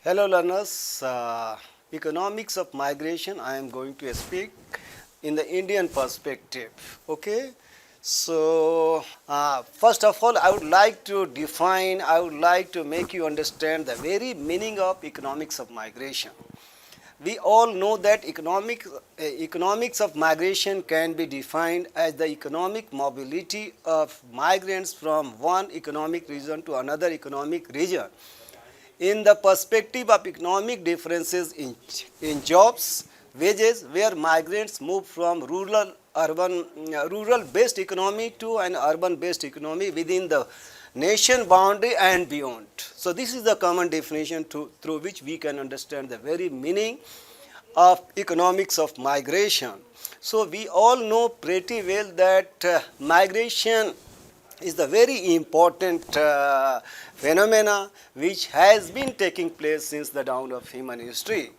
Hello learners, economics of migration I am going to speak in the Indian perspective. Okay, so first of all I would like to make you understand the very meaning of economics of migration. We all know that economics of migration can be defined as the economic mobility of migrants from one economic region to another economic region in the perspective of economic differences in jobs, wages, where migrants move from rural based economy to an urban based economy within the nation boundary and beyond. So this is the common definition through which we can understand the very meaning of economics of migration. So we all know pretty well that migration is the very important phenomena which has been taking place since the dawn of human history.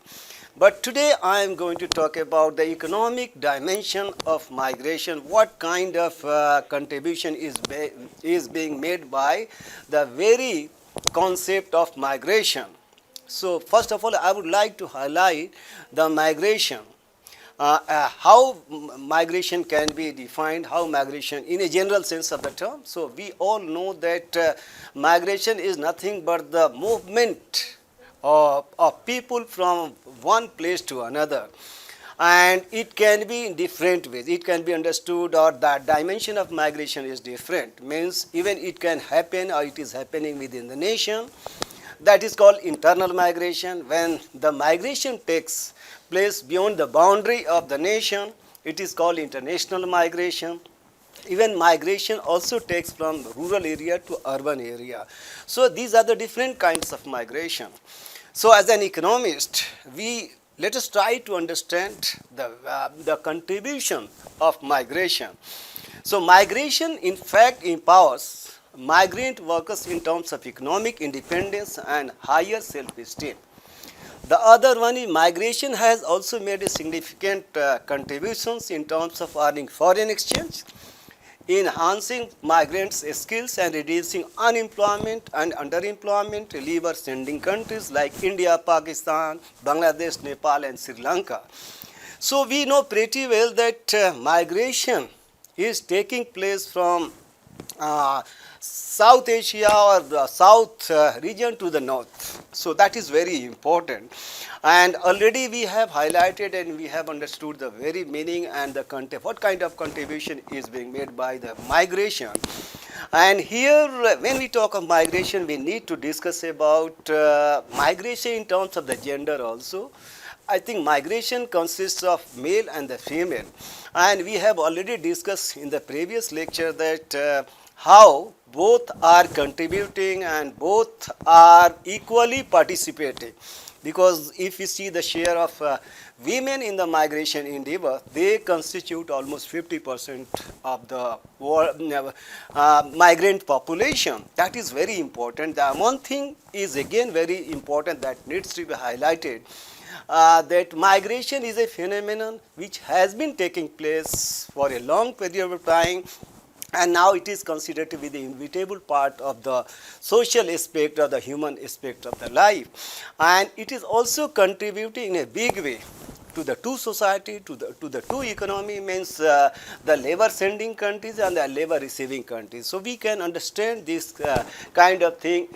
But today I am going to talk about the economic dimension of migration, what kind of contribution is being made by the very concept of migration. So first of all I would like to highlight the migration. How migration can be defined, how migration in a general sense of the term. So we all know that migration is nothing but the movement of people from one place to another, and it can be in different ways. It can be understood, or the dimension of migration is different, means even it can happen or it is happening within the nation. That is called internal migration. When the migration takes place beyond the boundary of the nation, it is called international migration. Even migration also takes from rural area to urban area. So these are the different kinds of migration. So as an economist, let us try to understand the contribution of migration. So migration in fact empowers migrant workers in terms of economic independence and higher self-esteem. The other one is migration has also made a significant contributions in terms of earning foreign exchange, enhancing migrants' skills and reducing unemployment and underemployment in labor sending countries like India, Pakistan, Bangladesh, Nepal and Sri Lanka. So we know pretty well that migration is taking place from South Asia or the South region to the North. So that is very important, and already we have highlighted and we have understood the very meaning and the what kind of contribution is being made by the migration. And here when we talk of migration, we need to discuss about migration in terms of the gender also. I think migration consists of male and the female, and we have already discussed in the previous lecture that how both are contributing and both are equally participating, because if you see the share of women in the migration endeavor, they constitute almost 50% of the migrant population. That is very important. The one thing is again very important that needs to be highlighted, that migration is a phenomenon which has been taking place for a long period of time, and now it is considered to be the inevitable part of the social aspect or the human aspect of the life, and it is also contributing in a big way to the two society, to the two economy, means the labor sending countries and the labor receiving countries. So we can understand this kind of thing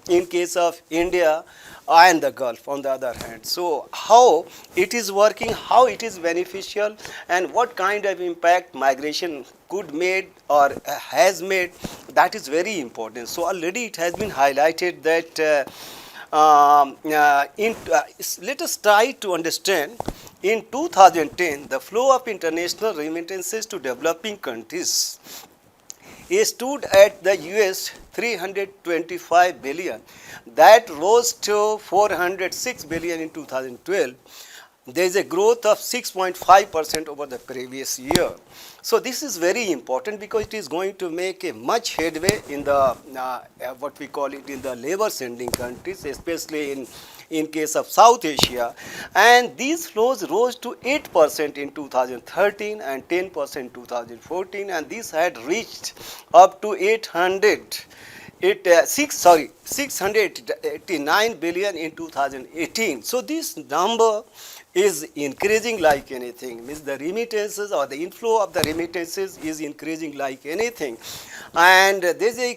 in case of India and the Gulf on the other hand. So how it is working, how it is beneficial, and what kind of impact migration could made or has made, that is very important. So already it has been highlighted that let us try to understand. In 2010, the flow of international remittances to developing countries stood at the US 325 billion. That rose to 406 billion in 2012. There is a growth of 6.5% over the previous year. So this is very important because it is going to make a much headway in the what we call it in the labor sending countries, especially in case of South Asia, and these flows rose to 8% in 2013 and 10% in 2014, and this had reached up to 800 689 billion in 2018. So this number is increasing like anything. Means the remittances or the inflow of the remittances is increasing like anything. And there's a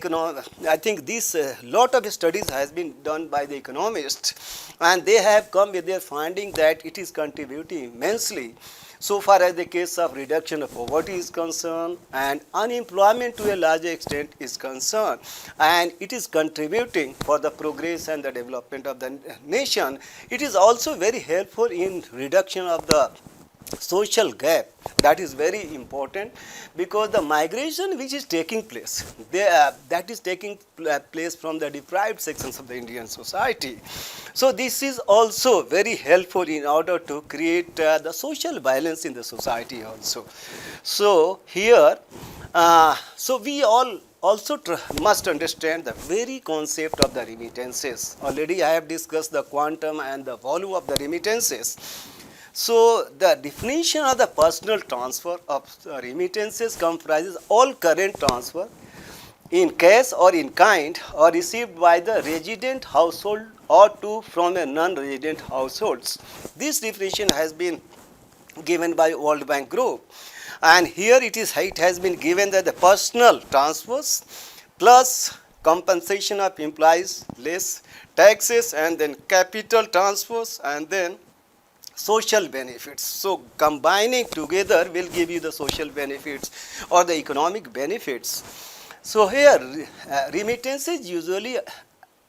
I think this lot of studies has been done by the economists, and they have come with their finding that it is contributing immensely so far as the case of reduction of poverty is concerned, and unemployment to a large extent is concerned, and it is contributing for the progress and the development of the nation. It is also very helpful in reduction of the social gap. That is very important, because the migration which is taking place, that is taking place from the deprived sections of the Indian society. So this is also very helpful in order to create the social balance in the society also. So here, so we all also must understand the very concept of the remittances. Already I have discussed the quantum and the volume of the remittances. So the definition of the personal transfer of remittances comprises all current transfer in cash or in kind or received by the resident household or to from a non-resident households. This definition has been given by World Bank Group, and here it has been given that the personal transfers plus compensation of employees less taxes, and then capital transfers, and then social benefits. So combining together will give you the social benefits or the economic benefits. So here remittances usually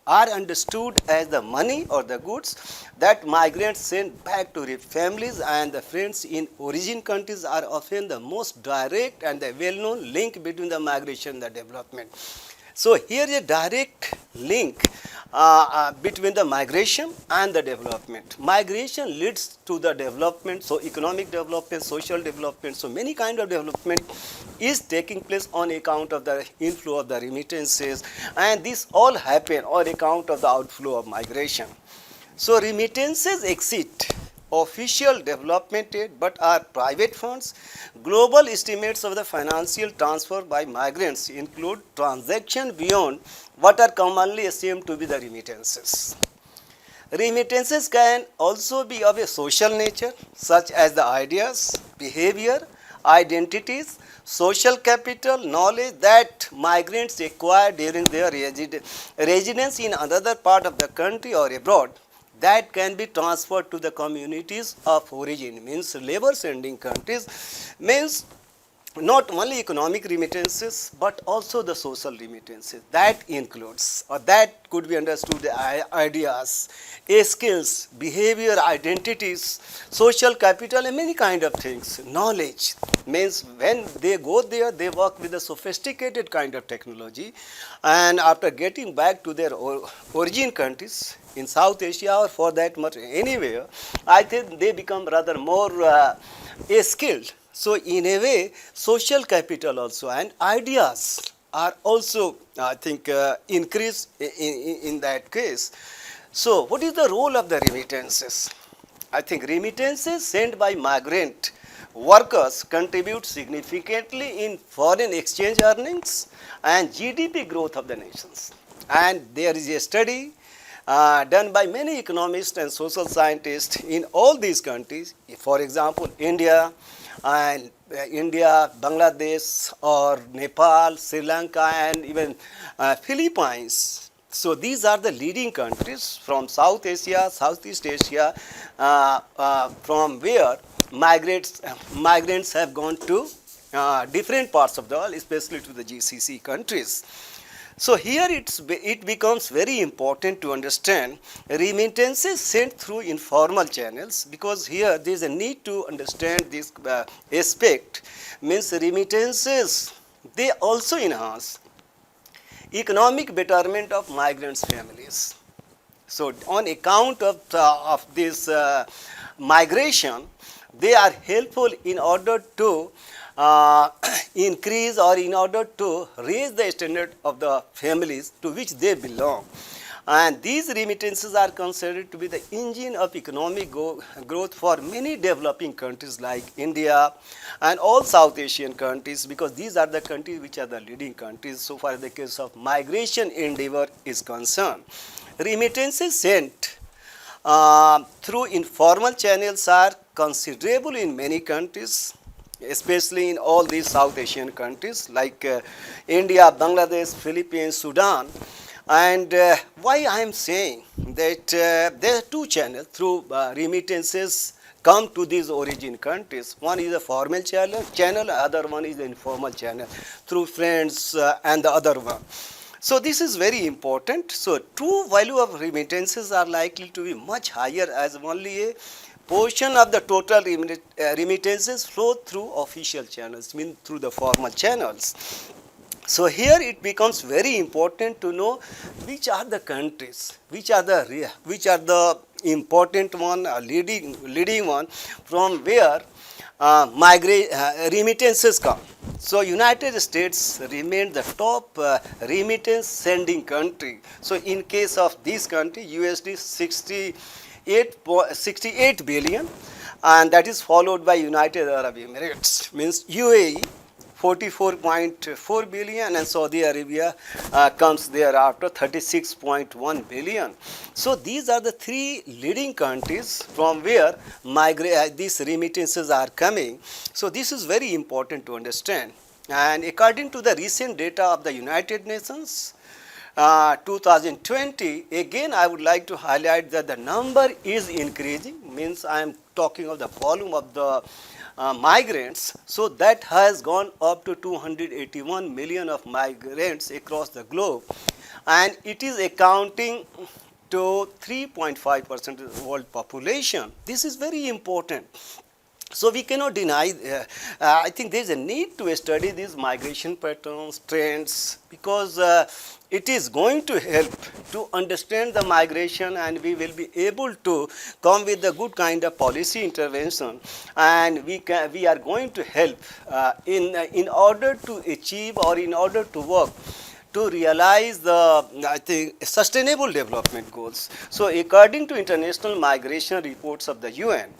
are understood as the money or the goods that migrants send back to their families and the friends in origin countries are often the most direct and the well-known link between the migration and the development. So here is a direct link between the migration and the development. Migration leads to the development, so economic development, social development, so many kind of development is taking place on account of the inflow of the remittances, and this all happen on account of the outflow of migration. So remittances exceed official development aid but are private funds. Global estimates of the financial transfer by migrants include transactions beyond what are commonly assumed to be the remittances. Remittances can also be of a social nature, such as the ideas, behavior, identities, social capital, knowledge that migrants acquire during their residence in another part of the country or abroad, that can be transferred to the communities of origin. Means labor sending countries, means not only economic remittances but also the social remittances. That includes, or that could be understood, the ideas, skills, behavior, identities, social capital, and many kind of things. Knowledge means when they go there, they work with a sophisticated kind of technology, and after getting back to their origin countries in South Asia or for that matter anywhere, I think they become rather more skilled. So in a way, social capital also and ideas are also, I think, increased in that case. So what is the role of the remittances? I think remittances sent by migrant workers contribute significantly in foreign exchange earnings and GDP growth of the nations. And there is a study done by many economists and social scientists in all these countries, for example, India, Bangladesh, or Nepal, Sri Lanka, and even Philippines. So these are the leading countries from South Asia, Southeast Asia, from where migrants have gone to different parts of the world, especially to the GCC countries. So here it becomes very important to understand remittances sent through informal channels, because here there is a need to understand this aspect. Means remittances, they also enhance economic betterment of migrants' families. So on account of this migration, they are helpful in order to increase or in order to raise the standard of the families to which they belong. And these remittances are considered to be the engine of economic growth for many developing countries like India and all South Asian countries, because these are the countries which are the leading countries so far as the case of migration endeavor is concerned. Remittances sent through informal channels are considerable in many countries, especially in all these South Asian countries like India, Bangladesh, Philippines, Sudan. And why I am saying that there are two channels through remittances come to these origin countries. One is a formal channel, other one is the informal channel through friends and the other one. So this is very important. So true value of remittances are likely to be much higher as only a portion of the total remittances flow through official channels, mean through the formal channels. So here it becomes very important to know which are the countries, which are the important one, leading one, from where remittances come. So United States remained the top remittance sending country. So in case of this country, USD 68 billion, and that is followed by United Arab Emirates, means UAE 44.4 billion, and Saudi Arabia comes thereafter 36.1 billion. So these are the three leading countries from where these remittances are coming. So this is very important to understand. And according to the recent data of the United Nations 2020, again I would like to highlight that the number is increasing, means I am talking of the volume of the migrants. So that has gone up to 281 million of migrants across the globe, and it is accounting to 3.5% of the world population. This is very important. So we cannot deny, I think there is a need to study these migration patterns, trends, because it is going to help to understand the migration, and we will be able to come with a good kind of policy intervention, and we are going to help in order to achieve or in order to work to realize the, I think, sustainable development goals. So according to international migration reports of the UN,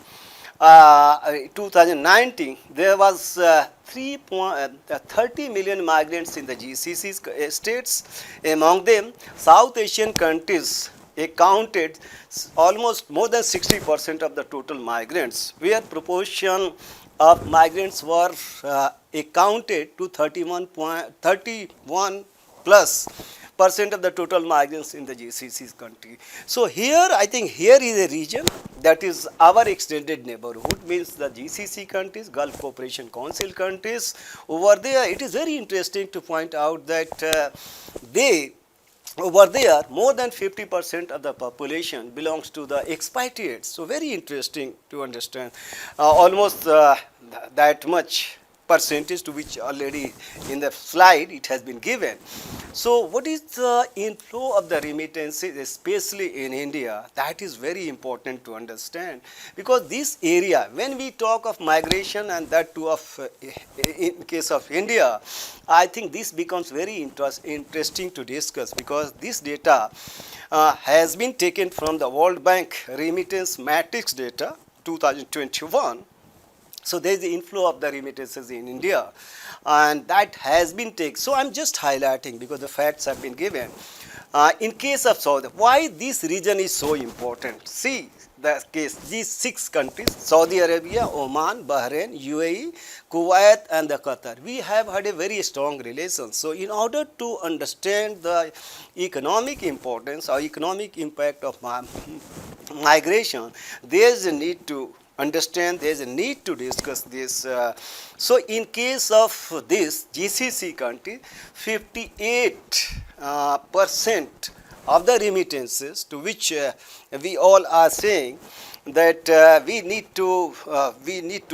2019, there was 30 million migrants in the GCC states. Among them, South Asian countries accounted almost more than 60% of the total migrants, where proportion of migrants were accounted to 31 plus percent of the total migrants in the GCC country. So here, I think here is a region that is our extended neighborhood, means the GCC countries, Gulf Cooperation Council countries. Over there, it is very interesting to point out that over there, more than 50% of the population belongs to the expatriates. So very interesting to understand. Almost that much percentage, to which already in the slide it has been given. So what is the inflow of the remittances, especially in India? That is very important to understand, because this area, when we talk of migration, and that too of in case of India, I think this becomes very interesting to discuss, because this data has been taken from the World Bank Remittance Matrix data 2021. So there is the inflow of the remittances in India, and that has been taken. So I am just highlighting because the facts have been given. In case of Saudi, why this region is so important? See the case, these 6 countries, Saudi Arabia, Oman, Bahrain, UAE, Kuwait and the Qatar. We have had a very strong relation. So in order to understand the economic importance or economic impact of migration, there is a need to understand, there is a need to discuss this. So in case of this GCC country, 58% of the remittances, to which we all are saying that we need to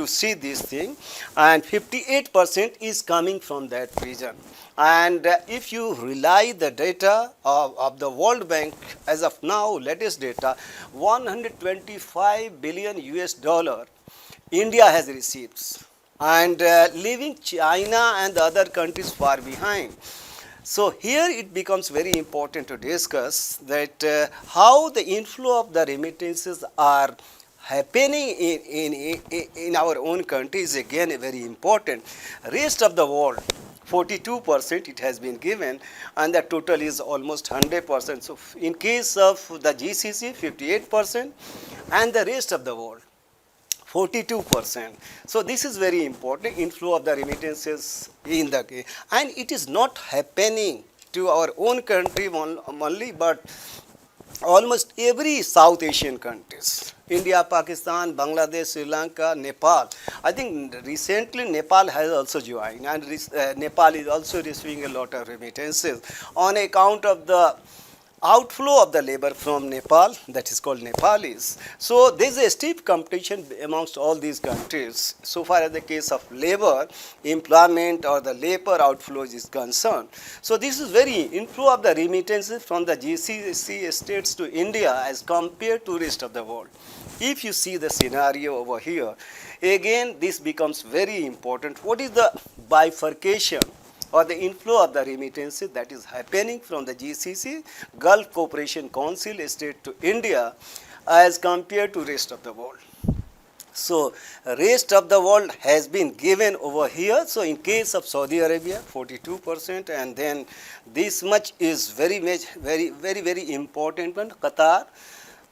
see this thing, and 58% is coming from that region. And if you rely the data of the World Bank as of now, latest data, 125 billion US dollar India has received, and leaving China and the other countries far behind. So here it becomes very important to discuss that how the inflow of the remittances are happening in our own country is again very important. Rest of the world, 42% it has been given, and the total is almost 100%. So in case of the GCC, 58%, and the rest of the world, 42%. So this is very important, inflow of the remittances in the case, and it is not happening to our own country only, but almost every South Asian countries, India, Pakistan, Bangladesh, Sri Lanka, Nepal. I think recently Nepal has also joined, and Nepal is also receiving a lot of remittances on account of the outflow of the labor from Nepal, that is called Nepalis. So there is a steep competition amongst all these countries so far as the case of labor, employment or the labor outflows is concerned. So this is very inflow of the remittances from the GCC states to India as compared to rest of the world. If you see the scenario over here, again this becomes very important. What is the bifurcation or the inflow of the remittances that is happening from the GCC, Gulf Cooperation Council state to India as compared to rest of the world. So rest of the world has been given over here. So in case of Saudi Arabia, 42%, and then this much is very important one, Qatar,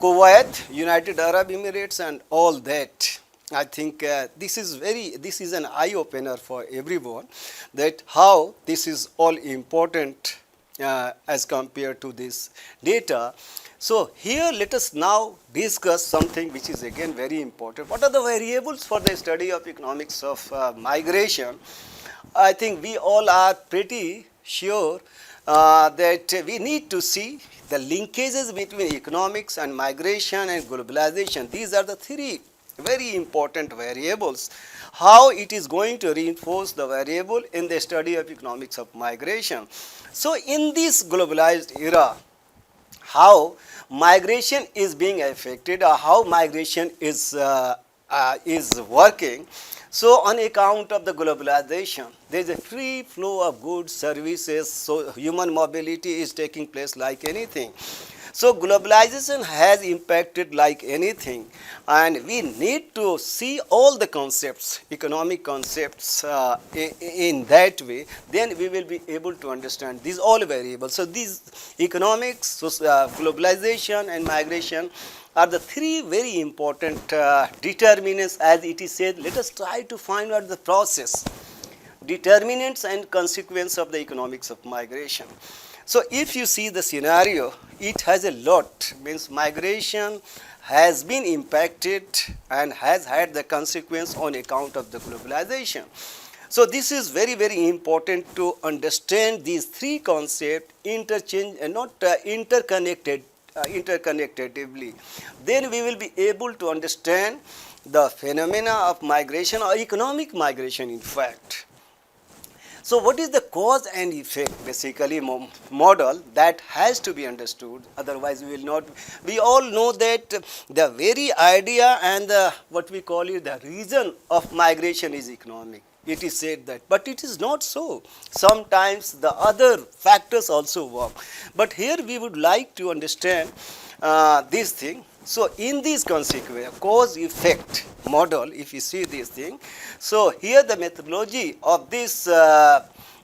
Kuwait, United Arab Emirates, and all that. I think this is an eye opener for everyone, that how this is all important as compared to this data. So here let us now discuss something which is again very important. What are the variables for the study of economics of migration? I think we all are pretty sure that we need to see the linkages between economics and migration and globalization. These are the three very important variables. How it is going to reinforce the variable in the study of economics of migration. So in this globalized era, how migration is being affected or how migration is working. So on account of the globalization, there is a free flow of goods, services, so human mobility is taking place like anything. So globalization has impacted like anything, and we need to see all the concepts, economic concepts in that way, then we will be able to understand these all variables. So these economics, globalization and migration are the three very important determinants, as it is said. Let us try to find out the process, determinants and consequence of the economics of migration. So if you see the scenario, it has a lot, means migration has been impacted and has had the consequence on account of the globalization. So this is very important to understand these three concepts interconnectedly. Then we will be able to understand the phenomena of migration or economic migration in fact. So what is the cause and effect basically model that has to be understood, otherwise we will not. We all know that the very idea and what we call it the reason of migration is economic. It is said that, but it is not so. Sometimes the other factors also work. But here we would like to understand this thing. So in this consequence, cause effect model, if you see this thing, so here the methodology of this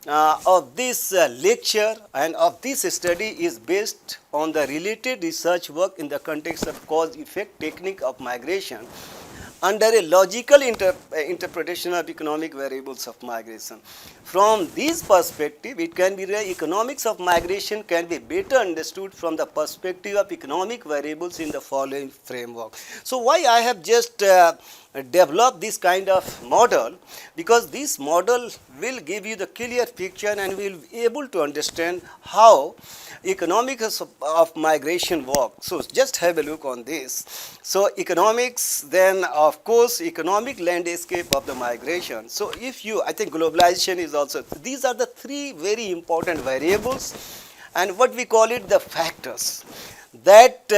lecture and of this study is based on the related research work in the context of cause effect technique of migration under a logical interpretation of economic variables of migration. From this perspective, it can be the economics of migration can be better understood from the perspective of economic variables in the following framework. So why I have just developed this kind of model, because this model will give you the clear picture and we will be able to understand how economics of migration work. So just have a look on this. So economics, then of course economic landscape of the migration. So if you, I think globalization is also, these are the three very important variables and what we call it the factors that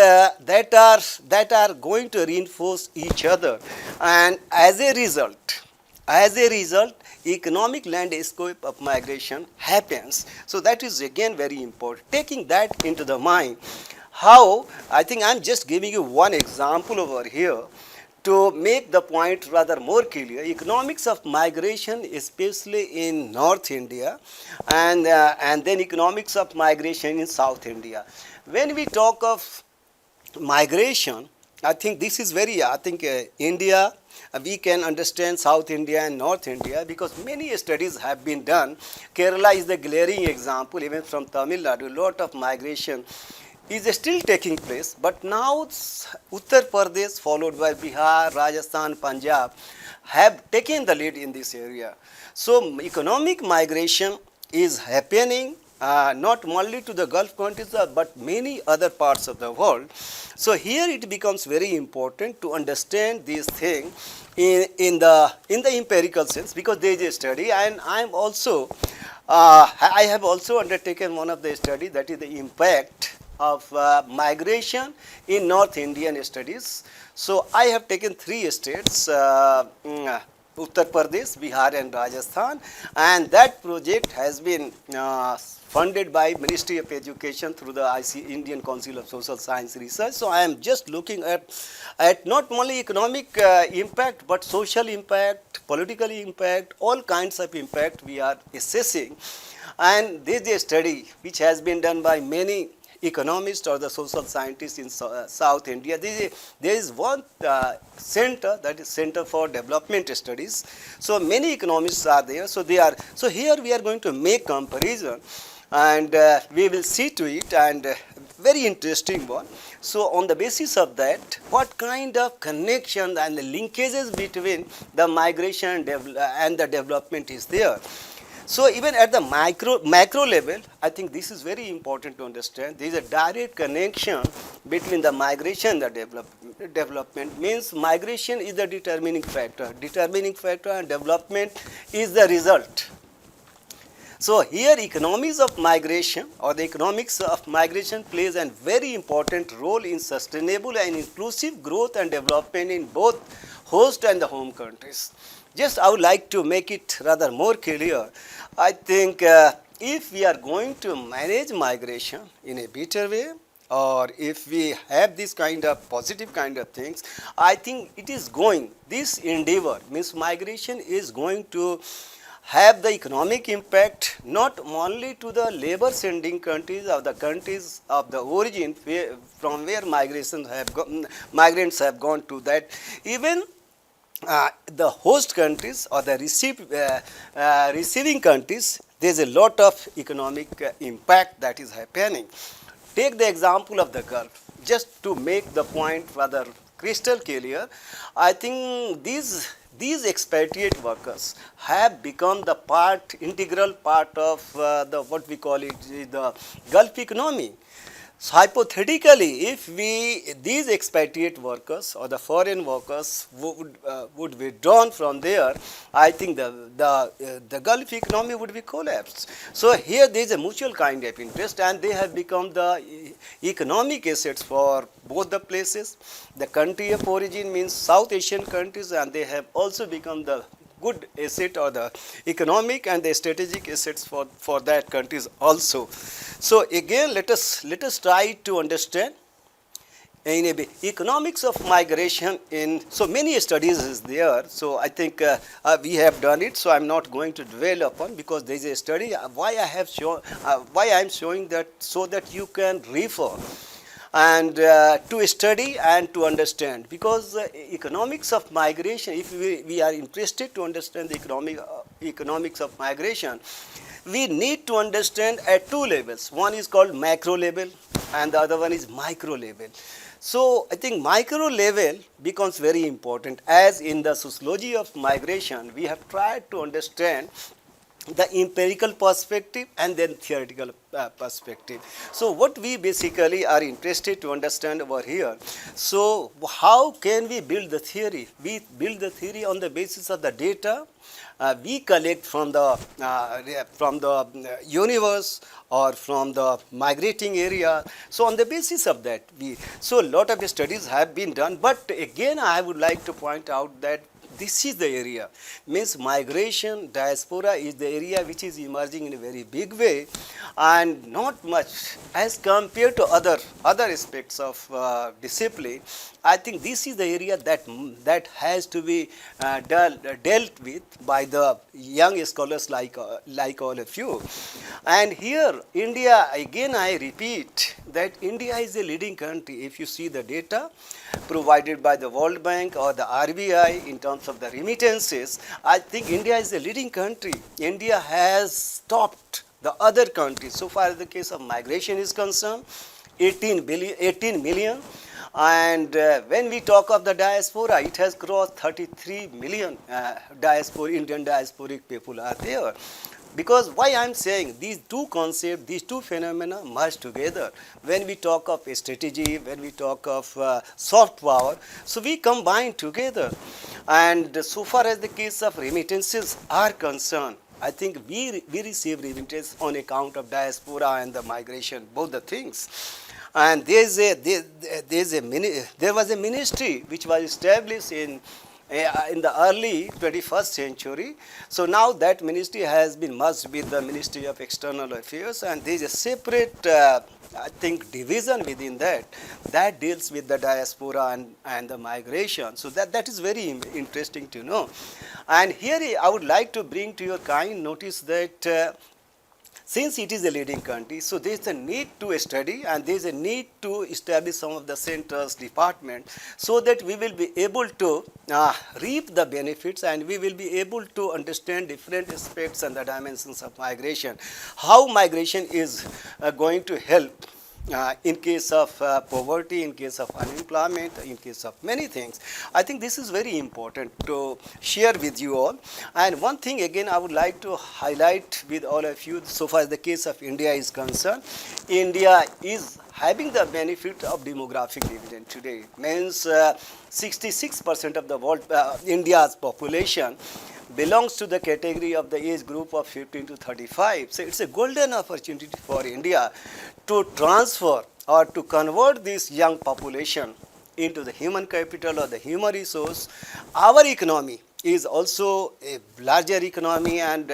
are going to reinforce each other, and as a result economic landscape of migration happens. So that is again very important. Taking that into the mind, how I think I'm just giving you one example over here to make the point rather more clear. Economics of migration, especially in North India, and then economics of migration in South India. When we talk of migration, I think this is very, India, we can understand South India and North India because many studies have been done. Kerala is the glaring example, even from Tamil Nadu, a lot of migration is still taking place, but now Uttar Pradesh followed by Bihar, Rajasthan, Punjab have taken the lead in this area. So economic migration is happening not only to the Gulf countries but many other parts of the world. So here it becomes very important to understand this thing in the empirical sense, because there is a study, and I have also undertaken one of the study, that is the impact of migration in North Indian studies. So I have taken 3 states, Uttar Pradesh, Bihar and Rajasthan, and that project has been funded by Ministry of Education through the Indian Council of Social Science Research. So I am just looking at not only economic impact but social impact, political impact, all kinds of impact we are assessing. And this is a study which has been done by many economists or the social scientists in South India. There is one center, that is Center for Development Studies. So many economists are there. So here we are going to make comparison, and we will see to it, and very interesting one. So on the basis of that, what kind of connection and the linkages between the migration and the development is there. So even at the macro level, I think this is very important to understand. There is a direct connection between the migration and the development. Means migration is the determining factor and development is the result. So here economics of migration or the economics of migration plays a very important role in sustainable and inclusive growth and development in both host and the home countries. Just I would like to make it rather more clear. I think if we are going to manage migration in a better way, or if we have this kind of positive kind of things, I think it is going, this endeavor means migration is going to have the economic impact not only to the labor sending countries or the countries of the origin from where migrants have gone to, that even the host countries or the receiving countries, there is a lot of economic impact that is happening. Take the example of the Gulf, just to make the point rather crystal clear. I think these expatriate workers have become the integral part of what we call it, the Gulf economy. So hypothetically, if these expatriate workers or the foreign workers would withdrawn from there, I think the Gulf economy would be collapsed. So here there is a mutual kind of interest, and they have become the economic assets for both the places. The country of origin means South Asian countries, and they have also become the good asset or the economic and the strategic assets for that countries also. So again, let us try to understand in a economics of migration in so many studies is there. So I think we have done it. So I'm not going to dwell upon, because there is a study. Why I am showing that, so that you can refer and to study and to understand, because economics of migration, if we are interested to understand the economics of migration, we need to understand at 2 levels. One is called macro level and the other one is micro level. So I think micro level becomes very important, as in the sociology of migration we have tried to understand the empirical perspective and then theoretical perspective. So what we basically are interested to understand over here, so how can we build the theory? We build the theory on the basis of the data we collect from the universe or from the migrating area. So on the basis of that, so a lot of studies have been done, but again I would like to point out that this is the area. Means migration, diaspora is the area which is emerging in a very big way, and not much as compared to other aspects of discipline. I think this is the area that has to be dealt with by the young scholars like all of you. And here, India, again I repeat that India is a leading country. If you see the data provided by the World Bank or the RBI in terms of the remittances, I think India is a leading country. India has topped the other countries so far as the case of migration is concerned, 18 million. And when we talk of the diaspora, it has crossed 33 million Indian diasporic people are there. Because why I am saying these two concepts, these two phenomena merge together. When we talk of a strategy, when we talk of soft power, so we combine together. And so far as the case of remittances are concerned, I think we receive remittances on account of diaspora and the migration, both the things. And there was a ministry which was established in the early 21st century. So now that ministry has been merged with the Ministry of External Affairs, and there is a separate, I think, division within that deals with the diaspora and the migration. So that is very interesting to know. And here I would like to bring to your kind notice that since it is a leading country, so there is a need to study and there is a need to establish some of the centers, departments, so that we will be able to reap the benefits and we will be able to understand different aspects and the dimensions of migration. How migration is going to help in case of poverty, in case of unemployment, in case of many things. I think this is very important to share with you all. And one thing again I would like to highlight with all of you, so far as the case of India is concerned, India is having the benefit of demographic dividend today. Means 66% of the world, India's population belongs to the category of the age group of 15 to 35. So it's a golden opportunity for India to transfer or to convert this young population into the human capital or the human resource. Our economy is also a larger economy, and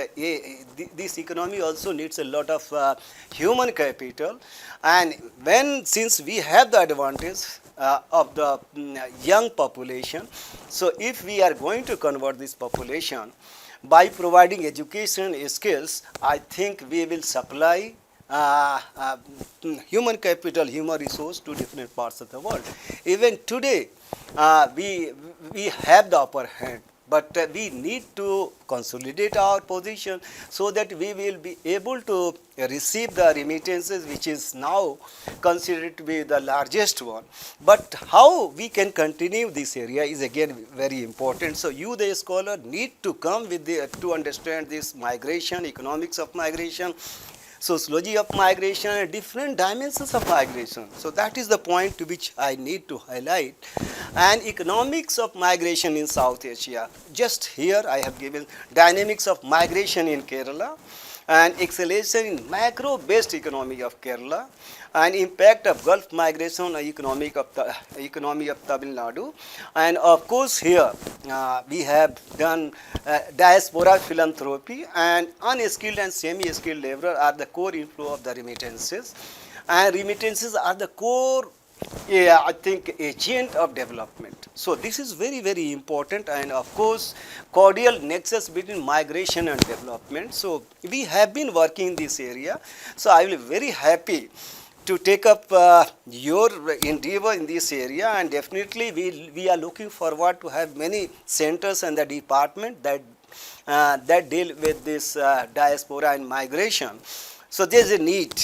this economy also needs a lot of human capital. And since we have the advantage of the young population, so if we are going to convert this population by providing education skills, I think we will supply human capital, human resource to different parts of the world. Even today, we have the upper hand, but we need to consolidate our position so that we will be able to receive the remittances, which is now considered to be the largest one. But how we can continue this area is again very important. So you, the scholar, need to come with to understand this migration, economics of migration, sociology of migration, and different dimensions of migration. So that is the point to which I need to highlight. And economics of migration in South Asia. Just here I have given dynamics of migration in Kerala and acceleration in macro-based economy of Kerala, and impact of Gulf migration on the economy of Tamil Nadu. And of course here we have done diaspora philanthropy, and unskilled and semi-skilled laborer are the core inflow of the remittances, and remittances are the core I think agent of development. So this is very, very important, and of course cordial nexus between migration and development. So we have been working in this area. So I will be very happy to take up your endeavor in this area, and definitely we are looking forward to have many centers and the department that deal with this diaspora and migration. So there is a need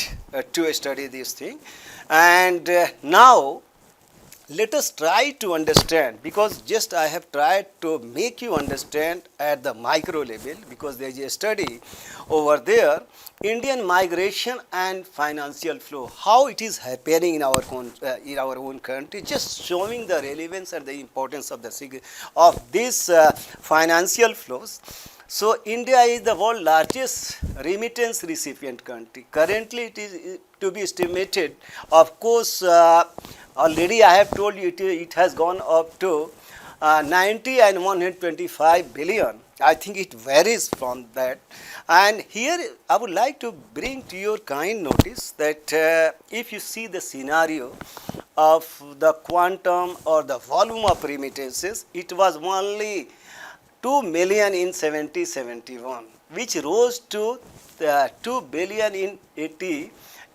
to study this thing. And now let us try to understand, because just I have tried to make you understand at the micro level, because there is a study over there, Indian migration and financial flow, how it is happening in our own country, just showing the relevance and the importance of these financial flows. So India is the world's largest remittance recipient country. Currently it is to be estimated, of course already I have told you it has gone up to 90 and 125 billion. I think it varies from that. And here I would like to bring to your kind notice that if you see the scenario of the quantum or the volume of remittances, it was only 2 million in 70-71, which rose to 2 billion in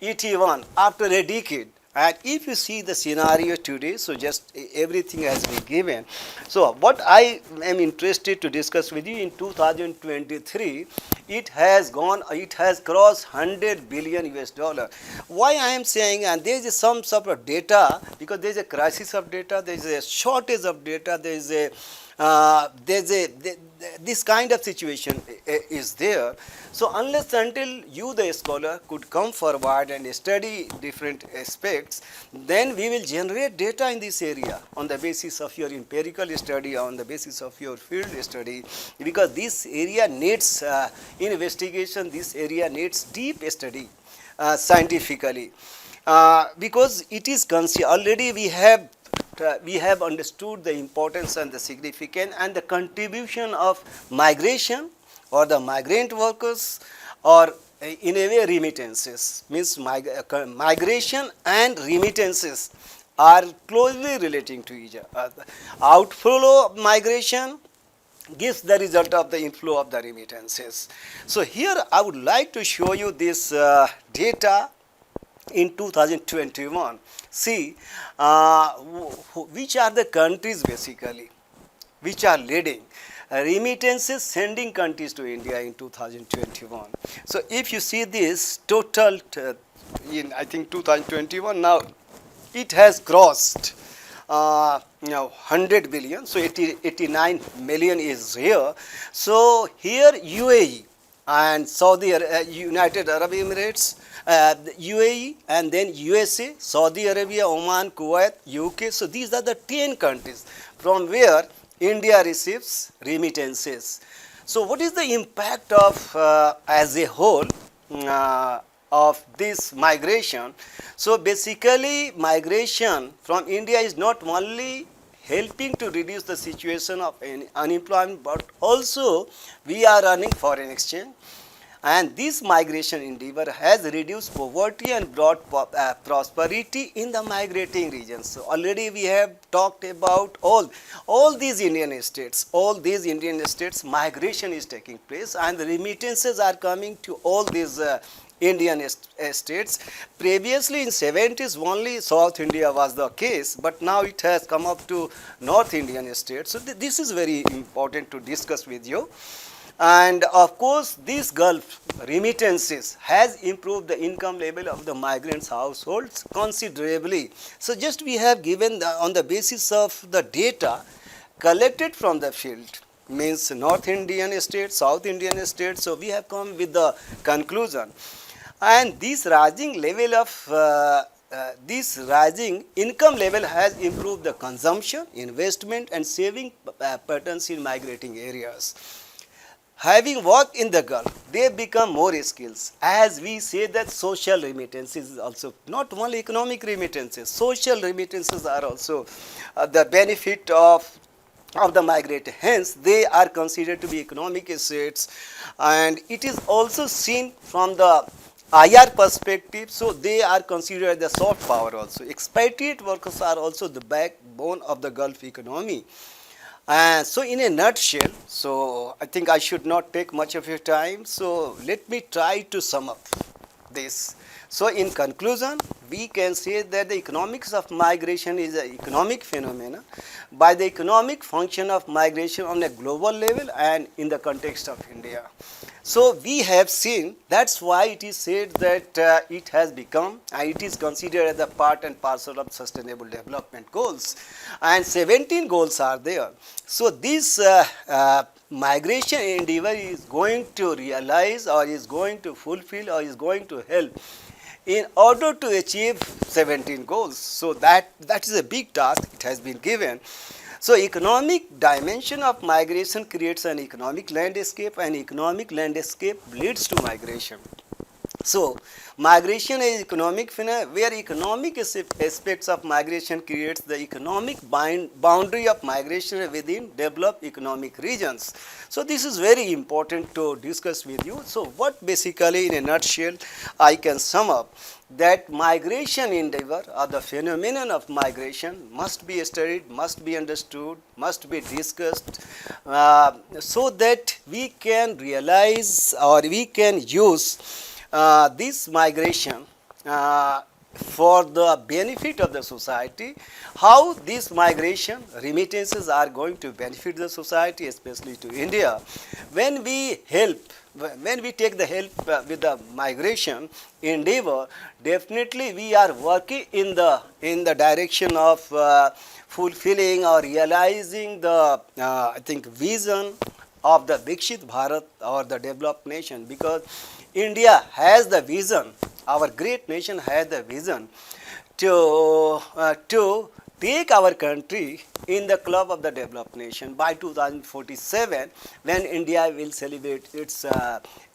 81 after a decade. And if you see the scenario today, so just everything has been given. So what I am interested to discuss with you, in 2023, it has crossed 100 billion US dollar. Why I am saying, and there is some sort of data, because there is a crisis of data, there is a shortage of data, there is a this kind of situation is there. So unless until you, the scholar, could come forward and study different aspects, then we will generate data in this area on the basis of your empirical study, on the basis of your field study, because this area needs investigation, this area needs deep study scientifically, because it is already we have understood the importance and the significance and the contribution of migration or the migrant workers, or in a way remittances, means migration and remittances are closely relating to each other. Outflow of migration gives the result of the inflow of the remittances. So here I would like to show you this data in 2021. See which are the countries basically which are leading remittances sending countries to India in 2021. So if you see this total in I think 2021, now it has crossed 100 billion. So 89 million is here. So here UAE and United Arab Emirates, UAE, and then USA, Saudi Arabia, Oman, Kuwait, UK. So these are the 10 countries from where India receives remittances. So what is the impact of as a whole of this migration? So basically migration from India is not only helping to reduce the situation of unemployment, but also we are earning foreign exchange. And this migration endeavor has reduced poverty and brought prosperity in the migrating regions. So already we have talked about all these Indian states, migration is taking place and the remittances are coming to all these Indian states. Previously in 70s only South India was the case, but now it has come up to North Indian states. So this is very important to discuss with you. And of course, this Gulf remittances has improved the income level of the migrants' households considerably. So just we have given on the basis of the data collected from the field, means North Indian states, South Indian states. So we have come with the conclusion. And this rising level of this rising income level has improved the consumption, investment and saving patterns in migrating areas. Having worked in the Gulf, they become more skills. As we say that social remittances is also not only economic remittances, social remittances are also the benefit of the migrant. Hence, they are considered to be economic assets, and it is also seen from the IR perspective. So they are considered the soft power also. Expatriate workers are also the backbone of the Gulf economy. So in a nutshell, so I think I should not take much of your time. So let me try to sum up this. So in conclusion, we can say that the economics of migration is an economic phenomena by the economic function of migration on a global level and in the context of India. So we have seen, that's why it is said that it has become, it is considered as a part and parcel of sustainable development goals, and 17 goals are there. So this migration endeavor is going to realize or is going to fulfill or is going to help in order to achieve 17 goals. So that is a big task it has been given. So economic dimension of migration creates an economic landscape, and economic landscape leads to migration. So, migration is economic phenomena where economic aspects of migration creates the economic boundary of migration within developed economic regions. So, this is very important to discuss with you. So, what basically in a nutshell I can sum up that migration endeavor or the phenomenon of migration must be studied, must be understood, must be discussed so that we can realize or we can use this migration for the benefit of the society, how this migration remittances are going to benefit the society, especially to India. When we help, when we take the help with the migration endeavor, definitely we are working in the direction of fulfilling or realizing the I think vision of the Vikshit Bharat or the developed nation, because India has the vision, our great nation has the vision to take our country in the club of the developed nation by 2047, when India will celebrate its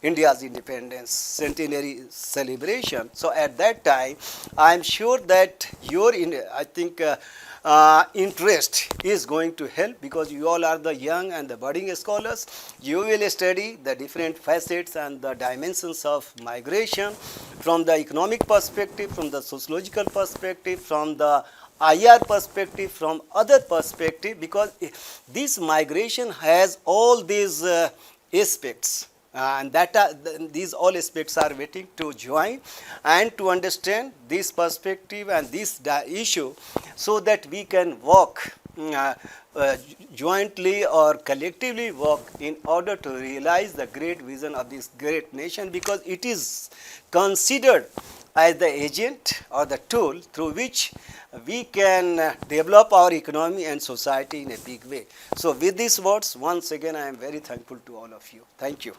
India's independence centenary celebration. So at that time, I am sure that your interest is going to help, because you all are the young and the budding scholars. You will study the different facets and the dimensions of migration from the economic perspective, from the sociological perspective, from the IR perspective, from other perspective, because this migration has all these aspects. And that these all aspects are waiting to join and to understand this perspective and this issue, so that we can work jointly or collectively work in order to realize the great vision of this great nation, because it is considered as the agent or the tool through which we can develop our economy and society in a big way. So with these words, once again I am very thankful to all of you. Thank you.